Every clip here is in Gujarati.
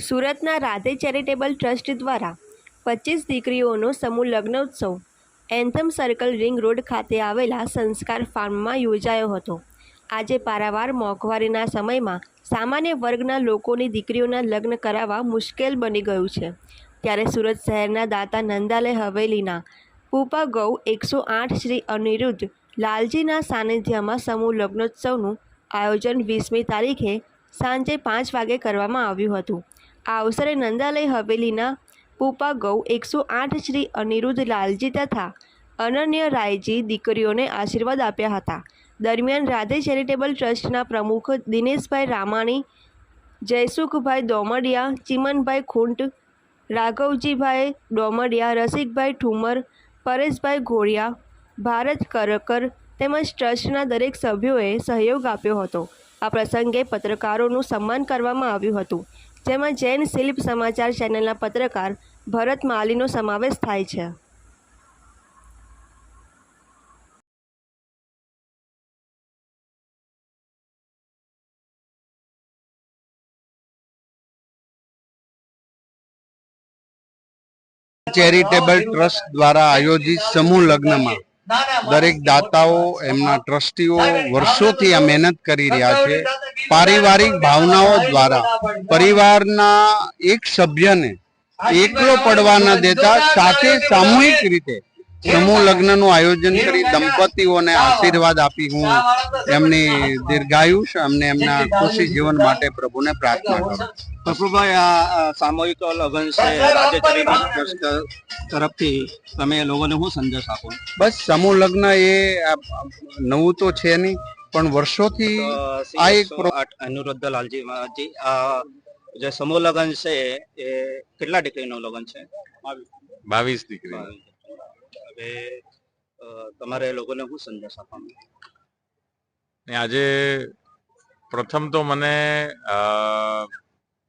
સુરતના રાધે ચેરિટેબલ ટ્રસ્ટ દ્વારા 25 દીકરીઓનો સમૂહ લગ્નોત્સવ એન્થમ સર્કલ રિંગ રોડ ખાતે આવેલા સંસ્કાર ફાર્મમાં યોજાયો હતો। આજે પારાવાર મોંઘવારીના સમયમાં સામાન્ય વર્ગના લોકોની દીકરીઓના લગ્ન કરાવવા મુશ્કેલ બની ગયું છે, ત્યારે સુરત શહેરના દાતા નંદાલય હવેલીના પૂપા ગૌ 108 શ્રી અનિરુદ્ધ લાલજીના સાનિધ્યમાં સમૂહ લગ્નોત્સવનું આયોજન 20મી તારીખે સાંજે 5 વાગે કરવામાં આવ્યું હતું। આ અવસરે નંદાલય હવેલીના પૂપા ગૌ 108 શ્રી અનિરુદ્ધ લાલજી તથા અનન્ય રાયજી દીકરીઓને આશીર્વાદ આપ્યા હતા। દરમિયાન રાધે ચેરિટેબલ ટ્રસ્ટના પ્રમુખ દિનેશભાઈ રામાણી, જયસુખભાઈ ડોમડિયા, ચિમનભાઈ ખૂંટ, રાઘવજીભાઈ ડોમડિયા, રસિકભાઈ ઠુમર, પરેશભાઈ ઘોડિયા, ભારત કરકર તેમજ ટ્રસ્ટના દરેક સભ્યોએ સહયોગ આપ્યો હતો। આ પ્રસંગે પત્રકારોનું સન્માન કરવામાં આવ્યું હતું, જેમાં જૈન શિલ્પ સમાચાર ચેનલના પત્રકાર ભરત માલીનો સમાવેશ થાય છે। ચેરિટેબલ ટ્રસ્ટ દ્વારા આયોજિત સમૂહ લગ્નમાં દરેક દાતાઓ, એમના ટ્રસ્ટીઓ વર્ષોથી આ મહેનત કરી રહ્યા છે। પારિવારિક ભાવનાઓ દ્વારા પરિવારના એક સભ્યને એકલો પડવા ન દેતા સાથે સામૂહિક રીતે સમૂહ લગ્નનું આયોજન કરી દંપતીઓને આશીર્વાદ આપી હું એમની દીર્ઘાયુષ એમને એમના ખુશી જીવન માટે પ્રભુને પ્રાર્થના કરું। પ્રભુભાઈ, આ સામૂહિક લગ્ન છે રાજ્ય ચેરિટેબલ ટ્રસ્ટ તરફથી, તમે લોકોને શું સંદેશ આપો? બસ સમૂહ લગ્ન એ નવું તો છે નહીં, પણ વર્ષોથી આ એક અનિરુદ્ધ લાલજી જે સમૂહ લગ્ન છે એ કેટલા દીકરીનું લગ્ન છે? 22 દીકરી। હવે તમારે લોકોને શું સંદેશ આપવાનો? આજે પ્રથમ તો મને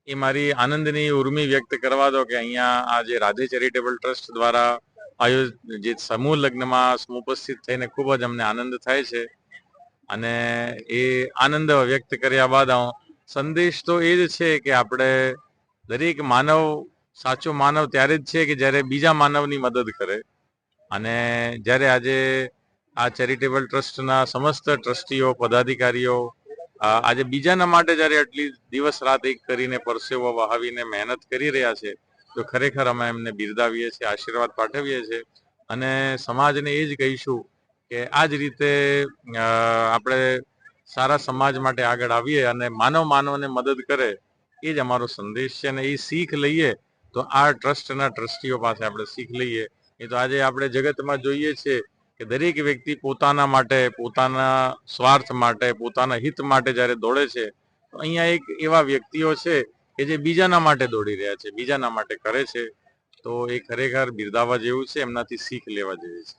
એ મારી આનંદની ઉર્મી વ્યક્ત કરવા દો કે અહીંયા આજે રાધે ચેરિટેબલ ટ્રસ્ટ દ્વારા આયોજિત સમૂહ લગ્નમાં ઉપસ્થિત થઈને ખૂબ જ અમને આનંદ થાય છે। અને એ આનંદ વ્યક્ત કર્યા બાદ સંદેશ તો એ જ છે કે આપણે દરેક માનવ સાચો માનવ ત્યારે જ છે કે જ્યારે બીજા માનવની મદદ કરે। અને જ્યારે આજે આ ચેરિટેબલ ટ્રસ્ટના સમસ્ત ટ્રસ્ટીઓ, પદાધિકારીઓ આજે બીજાના માટે જ્યારે આટલી દિવસ રાત એક કરીને પરસેવો વહાવીને મહેનત કરી રહ્યા છે, તો ખરેખર અમે એમને બિરદાવીએ છીએ, આશીર્વાદ પાઠવીએ છીએ। અને સમાજને એ જ કહીશું કે આ જ રીતે આપણે સારા સમાજ માટે આગળ આવીએ અને માનવને મદદ કરે, એ જ અમારો સંદેશ છે। અને એ શીખ લઈએ તો આ ટ્રસ્ટના ટ્રસ્ટીઓ પાસે આપણે શીખ લઈએ। એ તો આજે આપણે જગતમાં જોઈએ છીએ કે દરેક વ્યક્તિ પોતાના માટે, પોતાના સ્વાર્થ માટે, પોતાના હિત માટે જ્યારે દોડે છે, તો અહીંયા એક એવા વ્યક્તિઓ છે કે જે બીજાના માટે દોડી રહ્યા છે, બીજાના માટે કરે છે, તો એ ખરેખર બિરદાવવા જેવું છે, એમનાથી શીખ લેવા જેવી છે।